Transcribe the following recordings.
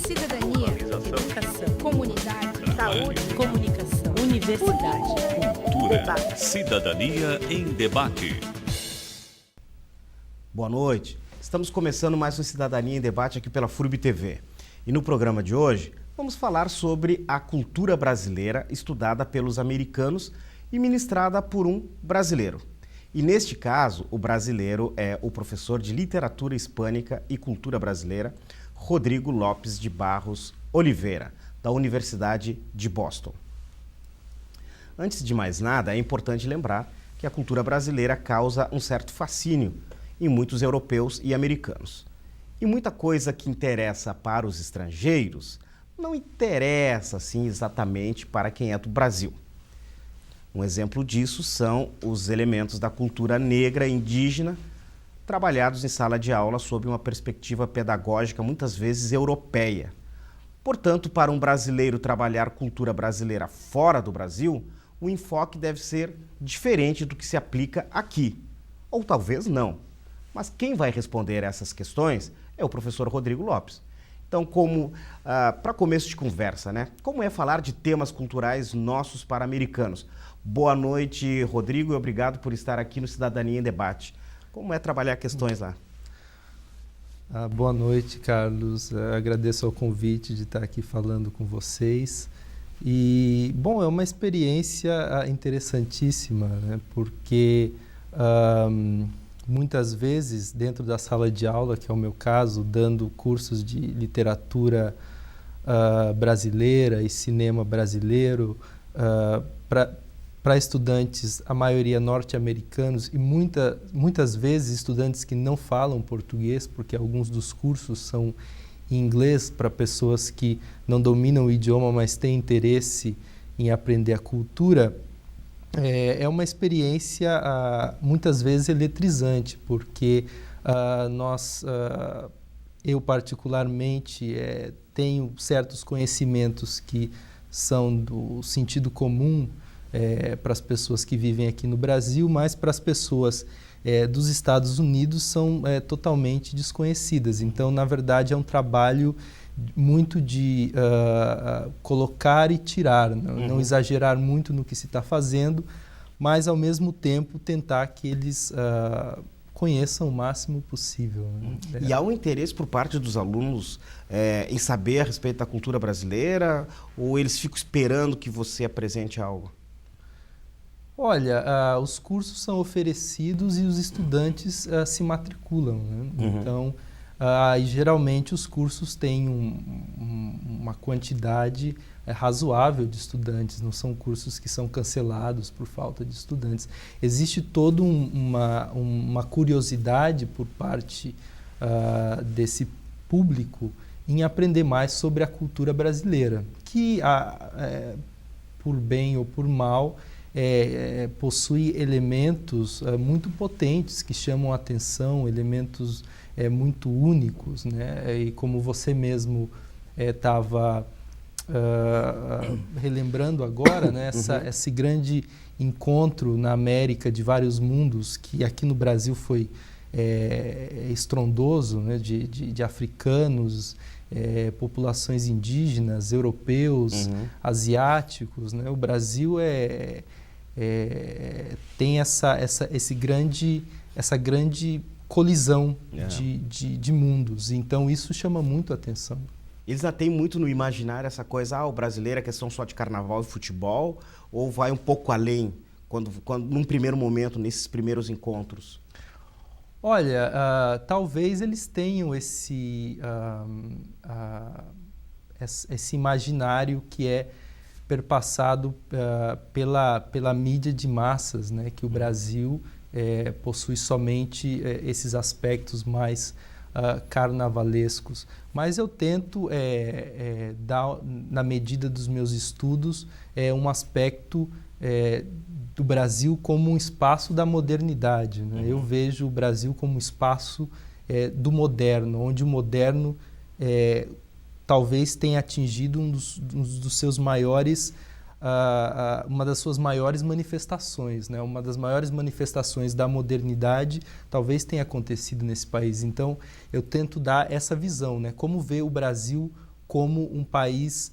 cidadania, educação, comunidade, saúde, comunicação, universidade, cultura, debate. Cidadania em debate. Boa noite. Estamos começando mais uma Cidadania em Debate aqui pela FURB TV. E no programa de hoje, vamos falar sobre a cultura brasileira estudada pelos americanos e ministrada por um brasileiro. E neste caso, o brasileiro é o professor de Literatura Hispânica e Cultura Brasileira, Rodrigo Lopes de Barros Oliveira, da Universidade de Boston. Antes de mais nada, é importante lembrar que a cultura brasileira causa um certo fascínio em muitos europeus e americanos. E muita coisa que interessa para os estrangeiros não interessa assim exatamente para quem é do Brasil. Um exemplo disso são os elementos da cultura negra e indígena trabalhados em sala de aula sob uma perspectiva pedagógica muitas vezes europeia. Portanto, para um brasileiro trabalhar cultura brasileira fora do Brasil, o enfoque deve ser diferente do que se aplica aqui. Ou talvez não. Mas quem vai responder essas questões é o professor Rodrigo Lopes. Então, para começo de conversa, né? Como é falar de temas culturais nossos para americanos? Boa noite, Rodrigo, e obrigado por estar aqui no Cidadania em Debate. Como é trabalhar questões lá? Boa noite, Carlos. Agradeço ao convite de estar aqui falando com vocês. E, bom, é uma experiência interessantíssima, né? Porque muitas vezes, dentro da sala de aula, que é o meu caso, dando cursos de literatura brasileira e cinema brasileiro para estudantes, a maioria norte-americanos, e muitas vezes estudantes que não falam português, porque alguns dos cursos são em inglês para pessoas que não dominam o idioma, mas têm interesse em aprender a cultura. É uma experiência muitas vezes eletrizante, porque eu particularmente tenho certos conhecimentos que são do sentido comum para as pessoas que vivem aqui no Brasil, mas para as pessoas dos Estados Unidos são totalmente desconhecidas. Então, na verdade, é um trabalho muito de colocar e tirar, não exagerar muito no que se está fazendo, mas, ao mesmo tempo, tentar que eles conheçam o máximo possível. Né? E há um interesse por parte dos alunos em saber a respeito da cultura brasileira, ou eles ficam esperando que você apresente algo? Olha, os cursos são oferecidos e os estudantes se matriculam. Né? Então, e geralmente os cursos têm uma quantidade razoável de estudantes, não são cursos que são cancelados por falta de estudantes. Existe toda uma curiosidade por parte desse público em aprender mais sobre a cultura brasileira, que, por bem ou por mal, possui elementos muito potentes que chamam a atenção, elementos muito únicos, né? E como você mesmo estava relembrando agora, né? Esse grande encontro na América de vários mundos, que aqui no Brasil foi estrondoso, né? de africanos, populações indígenas, europeus, asiáticos, né? O Brasil tem essa grande colisão de mundos. Então, isso chama muito a atenção. Eles já têm muito no imaginário essa coisa, o brasileiro é questão só de carnaval e futebol, ou vai um pouco além, quando num primeiro momento, nesses primeiros encontros? Olha, talvez eles tenham esse imaginário que é perpassado pela mídia de massas, né? Que o Brasil possui somente esses aspectos mais carnavalescos. Mas eu tento dar, na medida dos meus estudos, um aspecto do Brasil como um espaço da modernidade. Né? Eu vejo o Brasil como um espaço do moderno, onde o moderno talvez tenha atingido um dos seus maiores, uma das suas maiores manifestações, né? Uma das maiores manifestações da modernidade talvez tenha acontecido nesse país. Então, eu tento dar essa visão, né? Como ver o Brasil como um país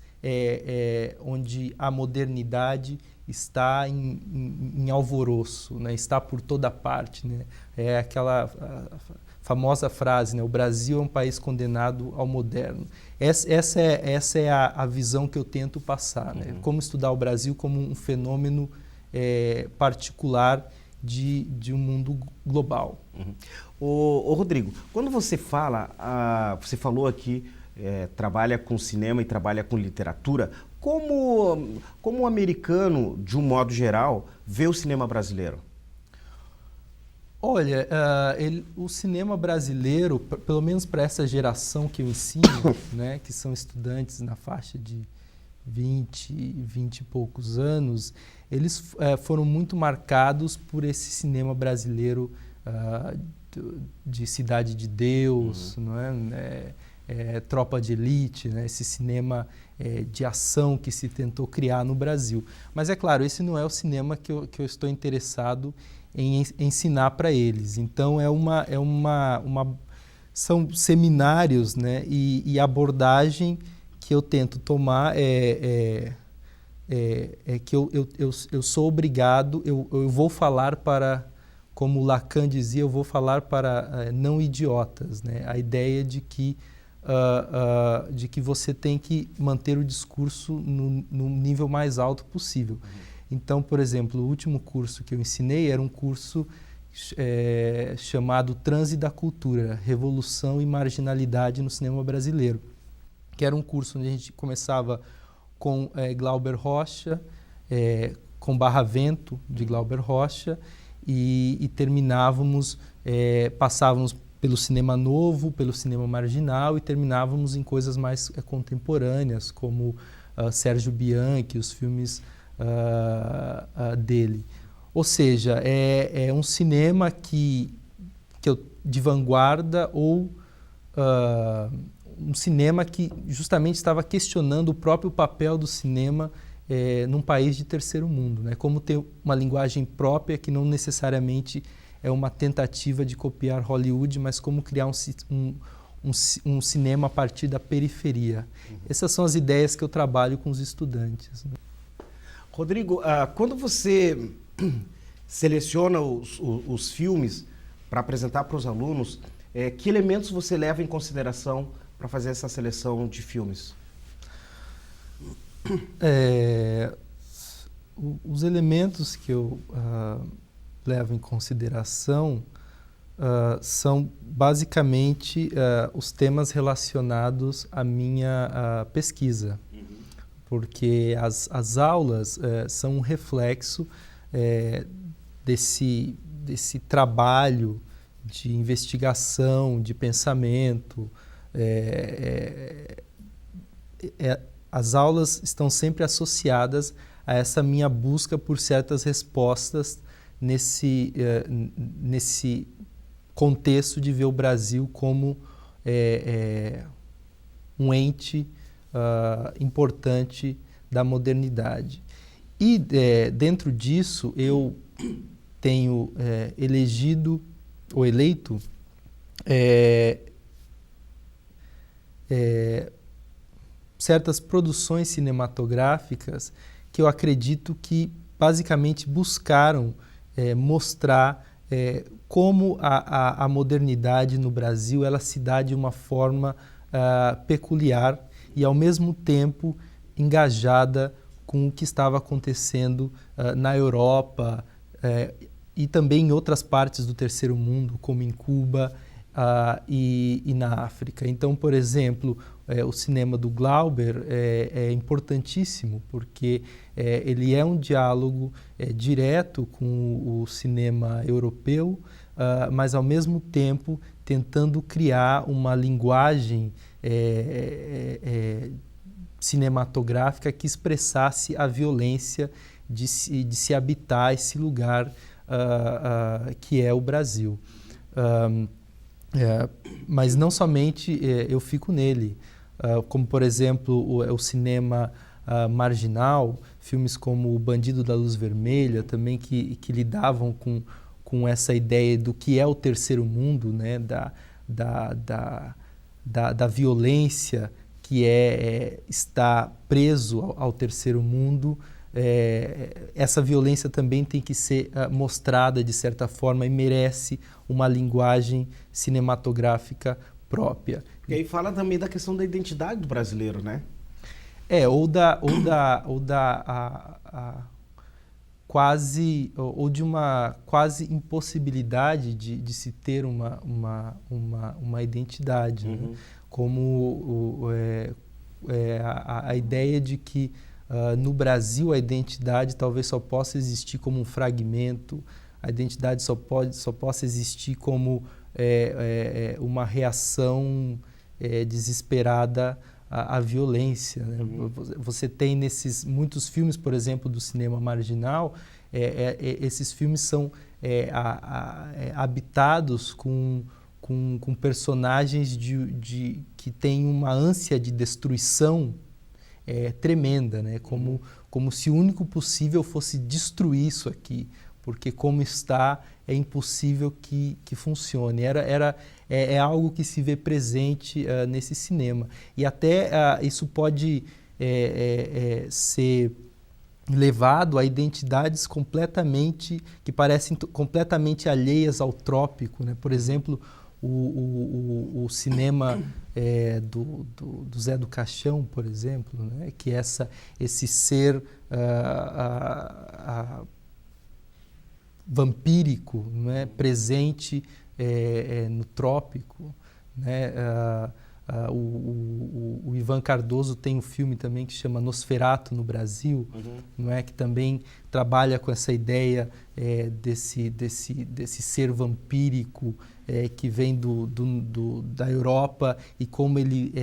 onde a modernidade está em alvoroço, né? Está por toda parte, né? É aquela famosa frase, né? O Brasil é um país condenado ao moderno. Essa é a visão que eu tento passar, né? Como estudar o Brasil como um fenômeno particular de um mundo global. Ô Rodrigo, quando você você falou aqui, trabalha com cinema e trabalha com literatura, como o americano, de um modo geral, vê o cinema brasileiro? Olha, o cinema brasileiro, pelo menos para essa geração que eu ensino, né, que são estudantes na faixa de 20 e poucos anos, eles foram muito marcados por esse cinema brasileiro de Cidade de Deus, não é? Tropa de Elite, né? Esse cinema de ação que se tentou criar no Brasil. Mas é claro, esse não é o cinema que eu estou interessado em ensinar para eles. Então são seminários, né? E a abordagem que eu tento tomar que eu sou obrigado, eu vou falar para, como Lacan dizia, eu vou falar para não idiotas, né? A ideia de que você tem que manter o discurso no nível mais alto possível. Então, por exemplo, o último curso que eu ensinei era um curso chamado Transe da Cultura, Revolução e Marginalidade no Cinema Brasileiro, que era um curso onde a gente começava com Glauber Rocha, com Barra Vento, de Glauber Rocha, e terminávamos, passávamos pelo cinema novo, pelo cinema marginal, e terminávamos em coisas mais contemporâneas, como Sérgio Bianchi, os filmes dele. Ou seja, é um cinema de vanguarda, ou um cinema que justamente estava questionando o próprio papel do cinema num país de terceiro mundo, né? Como ter uma linguagem própria que não necessariamente é uma tentativa de copiar Hollywood, mas como criar um cinema a partir da periferia. Essas são as ideias que eu trabalho com os estudantes, né? Rodrigo, quando você seleciona os filmes para apresentar para os alunos, que elementos você leva em consideração para fazer essa seleção de filmes? Os elementos que eu levo em consideração são basicamente os temas relacionados à minha pesquisa, porque as aulas são um reflexo desse trabalho de investigação, de pensamento. As aulas estão sempre associadas a essa minha busca por certas respostas nesse contexto de ver o Brasil como um ente importante da modernidade. E dentro disso eu tenho eleito certas produções cinematográficas que eu acredito que basicamente buscaram mostrar como a modernidade no Brasil ela se dá de uma forma peculiar e ao mesmo tempo engajada com o que estava acontecendo na Europa e também em outras partes do terceiro mundo, como em Cuba e na África. Então, por exemplo, o cinema do Glauber é importantíssimo porque ele é um diálogo direto com o cinema europeu, mas ao mesmo tempo tentando criar uma linguagem cinematográfica que expressasse a violência de se habitar esse lugar que é o Brasil. Mas não somente eu fico nele, como por exemplo o cinema marginal, filmes como O Bandido da Luz Vermelha, também que lidavam com essa ideia do que é o terceiro mundo, né? da violência está preso ao terceiro mundo, essa violência também tem que ser mostrada de certa forma e merece uma linguagem cinematográfica própria. E aí fala também da questão da identidade do brasileiro, né? Ou de uma quase impossibilidade de se ter uma identidade, né? Como a ideia de que no Brasil a identidade talvez só possa existir como um fragmento, a identidade só possa existir como uma reação desesperada à violência, né? Você tem nesses muitos filmes, por exemplo, do cinema marginal, esses filmes são habitados com personagens que têm uma ânsia de destruição tremenda, né? Como se o único possível fosse destruir isso aqui, porque como está, é impossível que funcione. É algo que se vê presente nesse cinema. E até isso pode ser levado a identidades que parecem completamente alheias ao trópico, né? Por exemplo, o cinema do Zé do Caixão, por exemplo, né? Que esse ser vampírico, né? Presente no trópico, né? O Ivan Cardoso tem um filme também que chama Nosferatu no Brasil, não é? Que também trabalha com essa ideia desse ser vampírico que vem da Europa e como ele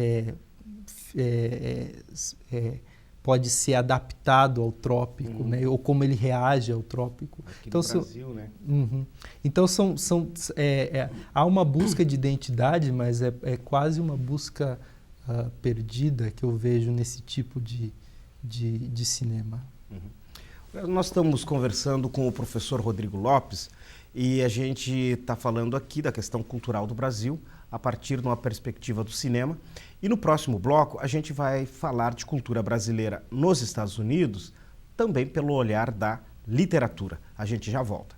pode ser adaptado ao trópico, né? Ou como ele reage ao trópico. Aqui no Brasil, né? Então há uma busca de identidade, mas é quase uma busca perdida que eu vejo nesse tipo de cinema. Nós estamos conversando com o professor Rodrigo Lopes e a gente está falando aqui da questão cultural do Brasil a partir de uma perspectiva do cinema. E no próximo bloco a gente vai falar de cultura brasileira nos Estados Unidos, também pelo olhar da literatura. A gente já volta.